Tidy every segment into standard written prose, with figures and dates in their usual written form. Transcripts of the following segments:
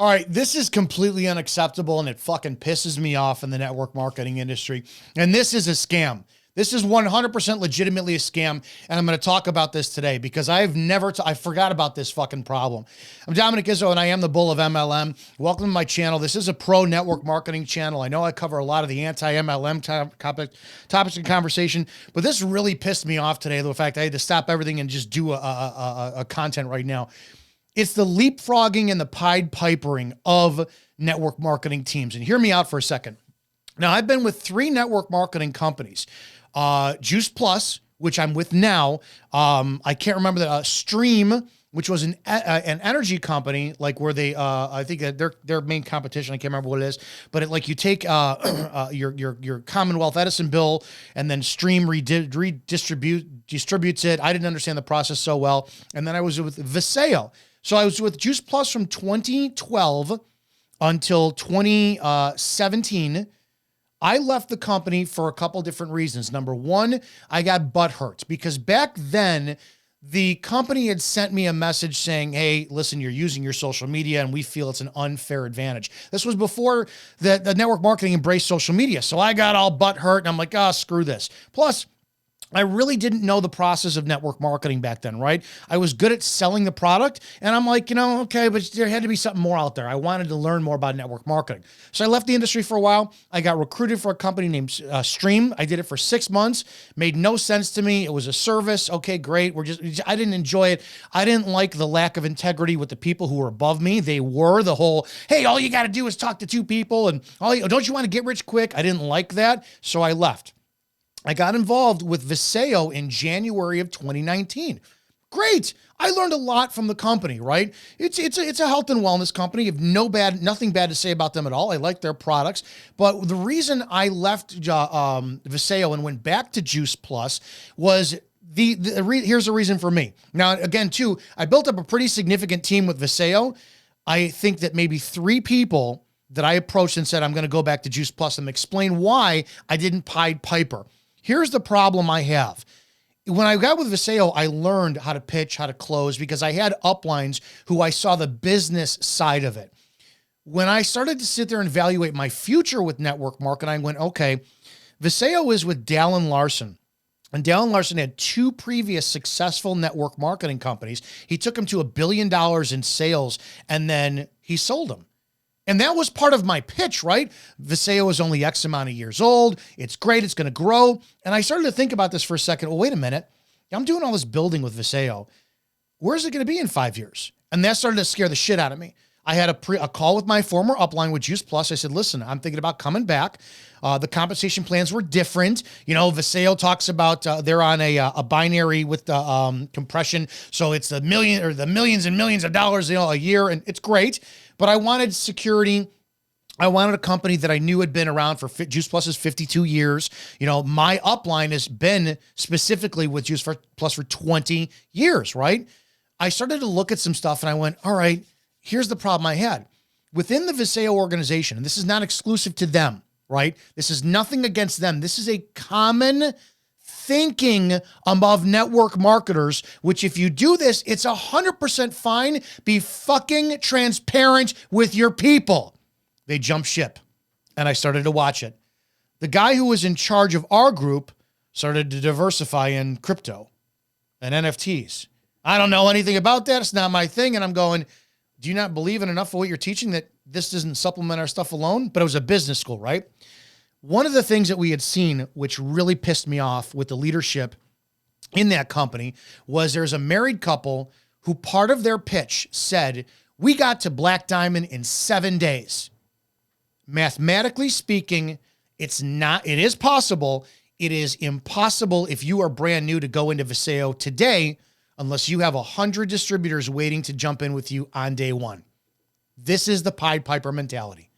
All right, this is completely unacceptable and it fucking pisses me off in the network marketing industry. And this is a scam. This is 100% legitimately a scam. And I'm going to talk about this today because I forgot about this fucking problem. I'm Dominic Izzo and I am the bull of MLM. Welcome to my channel. This is a pro network marketing channel. I know I cover a lot of the anti-MLM topics of conversation, but this really pissed me off today. The fact I had to stop everything and just do a content right now. It's the leapfrogging and the Pied Pipering of network marketing teams. And hear me out for a second. Now, I've been with 3 network marketing companies. Juice Plus, which I'm with now. I can't remember that. Stream, which was an energy company, like where they, I think that their main competition, I can't remember what it is, but like you take your Commonwealth Edison bill and then Stream distributes it. I didn't understand the process so well. And then I was with Viseo. So I was with Juice Plus from 2012 until 2017. I left the company for a couple different reasons. Number one, I got butthurt because back then the company had sent me a message saying, hey, listen, you're using your social media and we feel it's an unfair advantage. This was before the network marketing embraced social media. So I got all butthurt and I'm like, screw this. Plus, I really didn't know the process of network marketing back then, right? I was good at selling the product and I'm like, okay, but there had to be something more out there. I wanted to learn more about network marketing. So I left the industry for a while. I got recruited for a company named Stream. I did it for 6 months. Made no sense to me. It was a service. Okay, great. I didn't enjoy it. I didn't like the lack of integrity with the people who were above me. They were the whole, hey, all you got to do is talk to 2 people and don't you want to get rich quick? I didn't like that. So I left. I got involved with Viseo in January of 2019. Great. I learned a lot from the company, right? It's a health and wellness company. You have nothing bad to say about them at all. I like their products. But the reason I left Viseo and went back to Juice Plus was here's the reason for me. Now, again, too, I built up a pretty significant team with Viseo. I think that maybe 3 people that I approached and said, I'm going to go back to Juice Plus and explain why I didn't Pied Piper. Here's the problem I have. When I got with Viseo, I learned how to pitch, how to close, because I had uplines who I saw the business side of it. When I started to sit there and evaluate my future with network marketing, I went, okay, Viseo is with Dallin Larson. And Dallin Larson had 2 previous successful network marketing companies. He took them to $1 billion in sales, and then he sold them. And that was part of my pitch, right? Viseo is only X amount of years old. It's great. It's going to grow. And I started to think about this for a second. Well, wait a minute. I'm doing all this building with Viseo. Where's it going to be in 5 years? And that started to scare the shit out of me. I had a call with my former upline with Juice Plus. I said, listen, I'm thinking about coming back. The compensation plans were different. Viseo talks about they're on a binary with the compression. So it's the millions and millions of dollars a year. And it's great. But I wanted security. I wanted a company that I knew had been around for Juice Plus is 52 years. My upline has been specifically with Juice Plus for 20 years, right? I started to look at some stuff and I went, all right, here's the problem I had. Within the Viseo organization, and this is not exclusive to them, right? This is nothing against them. This is a common thinking above network marketers, which if you do this, it's 100% fine. Be fucking transparent with your people. They jumped ship and I started to watch it. The guy who was in charge of our group started to diversify in crypto and NFTs. I don't know anything about that. It's not my thing. And I'm going, do you not believe in enough of what you're teaching that this doesn't supplement our stuff alone? But it was a business school, right? One of the things that we had seen, which really pissed me off with the leadership in that company, was there's a married couple who part of their pitch said, we got to Black Diamond in 7 days. Mathematically speaking, it is possible. It is impossible if you are brand new to go into Viseo today, unless you have 100 distributors waiting to jump in with you on day one. This is the Pied Piper mentality.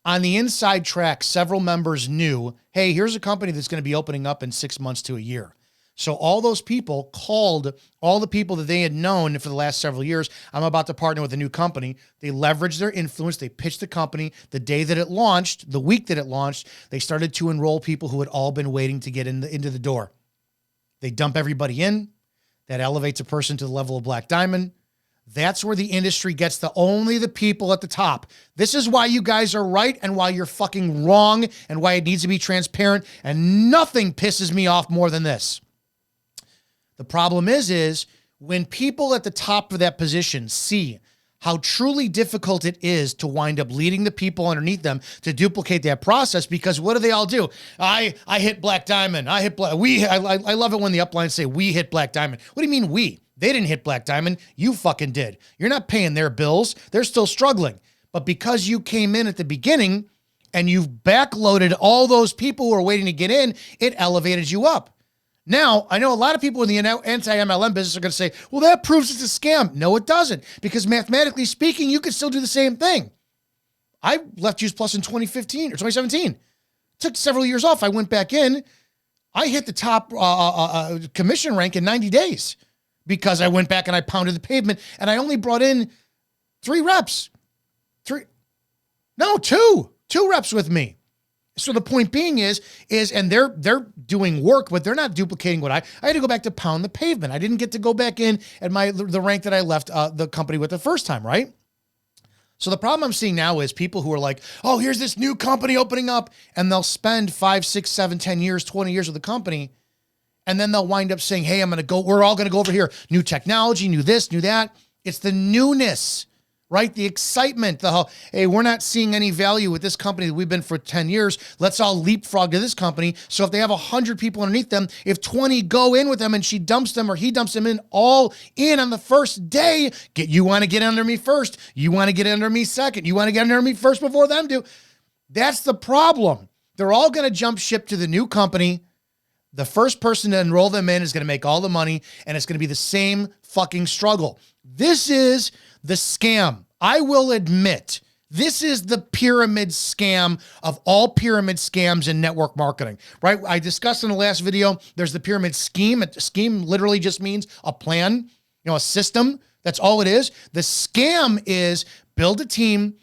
On the inside track, several members knew, hey, here's a company that's going to be opening up in 6 months to a year. So all those people called all the people that they had known for the last several years. I'm about to partner with a new company. They leveraged their influence. They pitched the company. The day that it launched, the week that it launched, they started to enroll people who had all been waiting to get into the door. They dump everybody in. That elevates a person to the level of Black Diamond. That's where the industry gets only the people at the top. This is why you guys are right and why you're fucking wrong and why it needs to be transparent. And nothing pisses me off more than this. The problem is when people at the top of that position see how truly difficult it is to wind up leading the people underneath them to duplicate that process, because what do they all do? I hit Black Diamond. I love it when the uplines say we hit Black Diamond. What do you mean we? They didn't hit Black Diamond. You fucking did. You're not paying their bills. They're still struggling. But because you came in at the beginning and you've backloaded all those people who are waiting to get in, it elevated you up. Now, I know a lot of people in the anti-MLM business are going to say, well, that proves it's a scam. No, it doesn't. Because mathematically speaking, you could still do the same thing. I left Juice Plus in 2015 or 2017. Took several years off. I went back in. I hit the top commission rank in 90 days because I went back and I pounded the pavement and I only brought in 3 reps. 2 reps with me. So the point being is, and they're doing work, but they're not duplicating what I had to go back to pound the pavement. I didn't get to go back in at the rank that I left the company with the first time, right? So the problem I'm seeing now is people who are like, oh, here's this new company opening up, and they'll spend 5, 6, 7, 10 years, 20 years with the company, and then they'll wind up saying, hey, we're all going to go over here. New technology, new this, new that. It's the newness. Right? The excitement, hey, we're not seeing any value with this company that we've been for 10 years. Let's all leapfrog to this company. So if they have 100 people underneath them, if 20 go in with them and she dumps them or he dumps them in all in on the first day, you want to get under me first. You want to get under me second. You want to get under me first before them do. That's the problem. They're all going to jump ship to the new company. The first person to enroll them in is going to make all the money, and it's going to be the same fucking struggle. This is the scam. I will admit, this is the pyramid scam of all pyramid scams in network marketing, right? I discussed in the last video, there's the pyramid scheme. A scheme literally just means a plan, a system. That's all it is. The scam is build a team.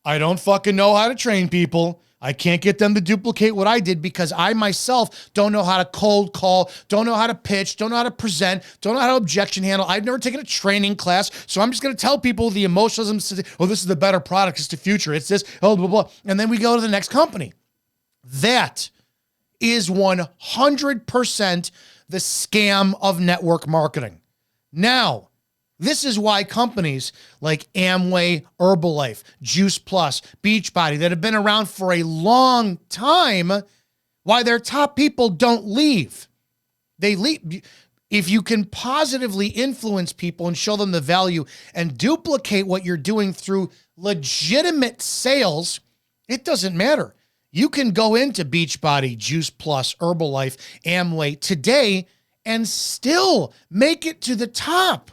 I don't fucking know how to train people. I can't get them to duplicate what I did because I myself don't know how to cold call, don't know how to pitch, don't know how to present, don't know how to objection handle. I've never taken a training class, so I'm just going to tell people the emotionalism, oh, this is the better product, it's the future, it's this, oh, blah, blah, and then we go to the next company. That is 100% the scam of network marketing. Now, this is why companies like Amway, Herbalife, Juice Plus, Beachbody that have been around for a long time, why their top people don't leave. They leave. If you can positively influence people and show them the value and duplicate what you're doing through legitimate sales, it doesn't matter. You can go into Beachbody, Juice Plus, Herbalife, Amway today and still make it to the top.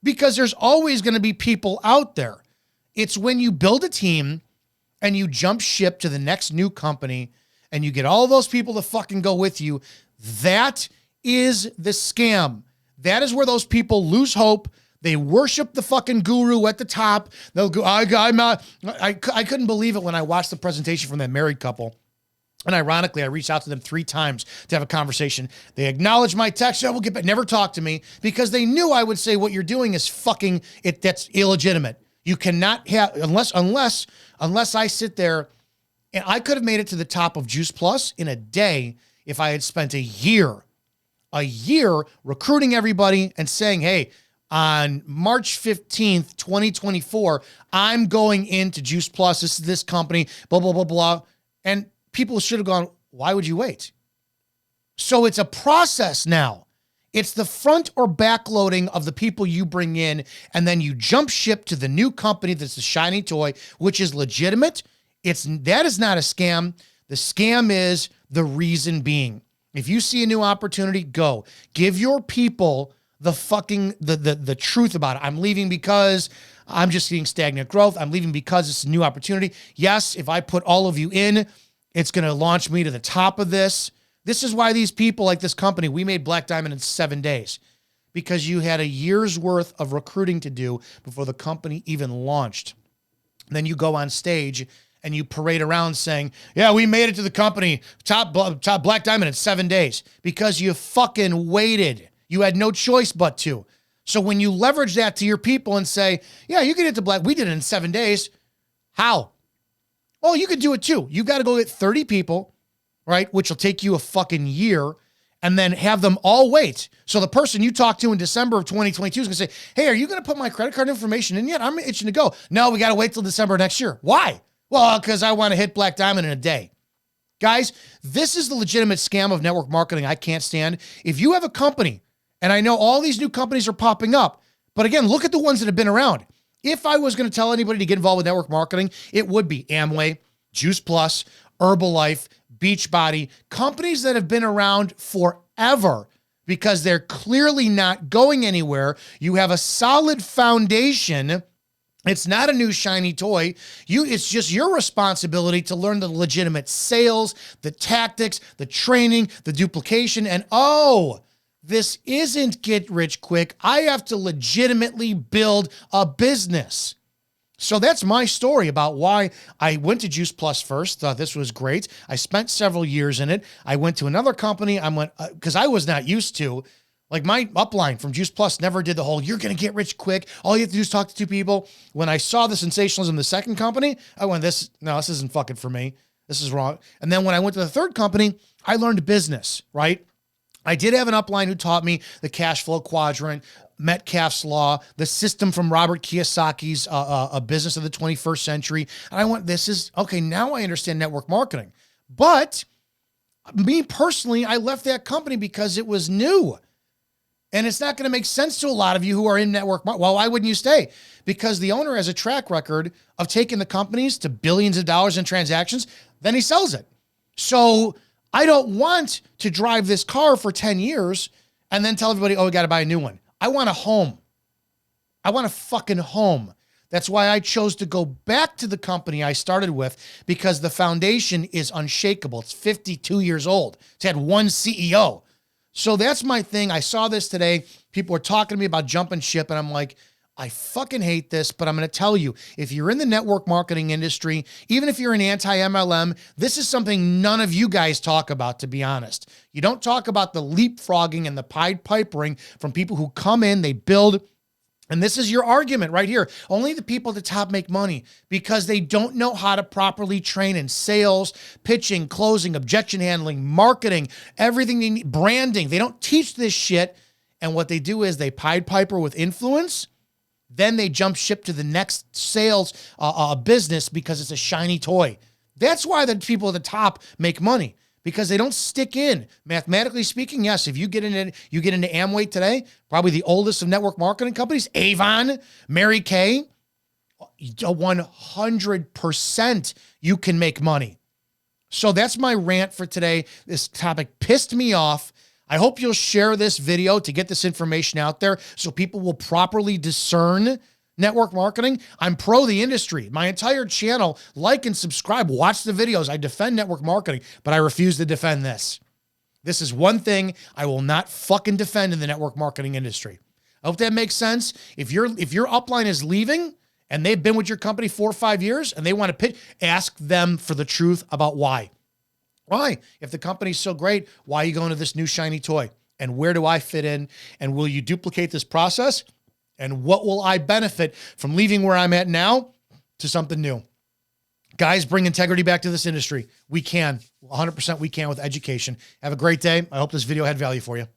Because there's always going to be people out there. It's when you build a team and you jump ship to the next new company and you get all those people to fucking go with you. That is the scam. That is where those people lose hope. They worship the fucking guru at the top. They'll go, I couldn't believe it when I watched the presentation from that married couple. And ironically, I reached out to them 3 times to have a conversation. They acknowledged my text. We'll get back. Never talk to me because they knew I would say what you're doing is fucking it. That's illegitimate. You cannot have unless I sit there, and I could have made it to the top of Juice Plus in a day if I had spent a year recruiting everybody and saying, hey, on March 15th, 2024, I'm going into Juice Plus. This is this company, blah, blah, blah, blah. And people should have gone, why would you wait? So it's a process now. It's the front or back loading of the people you bring in, and then you jump ship to the new company that's the shiny toy, which is legitimate. That is not a scam. The scam is the reason being. If you see a new opportunity, go. Give your people the fucking the truth about it. I'm leaving because I'm just seeing stagnant growth. I'm leaving because it's a new opportunity. Yes, if I put all of you in, it's going to launch me to the top of this. This is why these people like this company, we made Black Diamond in 7 days because you had a year's worth of recruiting to do before the company even launched. And then you go on stage and you parade around saying, yeah, we made it to the company, top Black Diamond in 7 days because you fucking waited. You had no choice but to. So when you leverage that to your people and say, yeah, you can hit the black, we did it in 7 days. How? Oh, you could do it too. You got to go get 30 people, right? Which will take you a fucking year, and then have them all wait. So the person you talked to in December of 2022 is going to say, hey, are you going to put my credit card information in yet? I'm itching to go. No, we got to wait till December next year. Why? Well, because I want to hit Black Diamond in a day. Guys, this is the legitimate scam of network marketing I can't stand. If you have a company, and I know all these new companies are popping up, but again, look at the ones that have been around. If I was going to tell anybody to get involved with network marketing, it would be Amway, Juice Plus, Herbalife, Beachbody, companies that have been around forever because they're clearly not going anywhere. You have a solid foundation. It's not a new shiny toy. It's just your responsibility to learn the legitimate sales, the tactics, the training, the duplication, and this isn't get rich quick. I have to legitimately build a business. So that's my story about why I went to Juice Plus first. Thought this was great. I spent several years in it. I went to another company. Because I was not used to, like my upline from Juice Plus never did the whole, you're going to get rich quick. All you have to do is talk to 2 people. When I saw the sensationalism of the second company, I went, this isn't fucking for me. This is wrong. And then when I went to the third company, I learned business, right? I did have an upline who taught me the cash flow quadrant, Metcalfe's law, the system from Robert Kiyosaki's A Business of the 21st Century. And I went, now I understand network marketing. But me personally, I left that company because it was new. And it's not going to make sense to a lot of you who are in network marketing. Well, why wouldn't you stay? Because the owner has a track record of taking the companies to billions of dollars in transactions, then he sells it. So I don't want to drive this car for 10 years and then tell everybody, we got to buy a new one. I want a home. I want a fucking home. That's why I chose to go back to the company I started with, because the foundation is unshakable. It's 52 years old. It's had one CEO. So that's my thing. I saw this today. People were talking to me about jumping ship, and I'm like, I fucking hate this, but I'm going to tell you, if you're in the network marketing industry, even if you're an anti-MLM, this is something none of you guys talk about, to be honest. You don't talk about the leapfrogging and the Pied Pipering from people who come in, they build, and this is your argument right here. Only the people at the top make money because they don't know how to properly train in sales, pitching, closing, objection handling, marketing, everything they need, branding. They don't teach this shit, and what they do is they Pied Piper with influence. Then they jump ship to the next sales business because it's a shiny toy. That's why the people at the top make money, because they don't stick in. Mathematically speaking, yes, if you get into Amway today, probably the oldest of network marketing companies, Avon, Mary Kay, 100% you can make money. So that's my rant for today. This topic pissed me off. I hope you'll share this video to get this information out there so people will properly discern network marketing. I'm pro the industry. My entire channel, like and subscribe, watch the videos. I defend network marketing, but I refuse to defend this. This is one thing I will not fucking defend in the network marketing industry. I hope that makes sense. If your upline is leaving and they've been with your company 4 or 5 years and they want to pitch, ask them for the truth about why. Why? If the company's so great, why are you going to this new shiny toy? And where do I fit in? And will you duplicate this process? And what will I benefit from leaving where I'm at now to something new? Guys, bring integrity back to this industry. We can. 100% we can with education. Have a great day. I hope this video had value for you.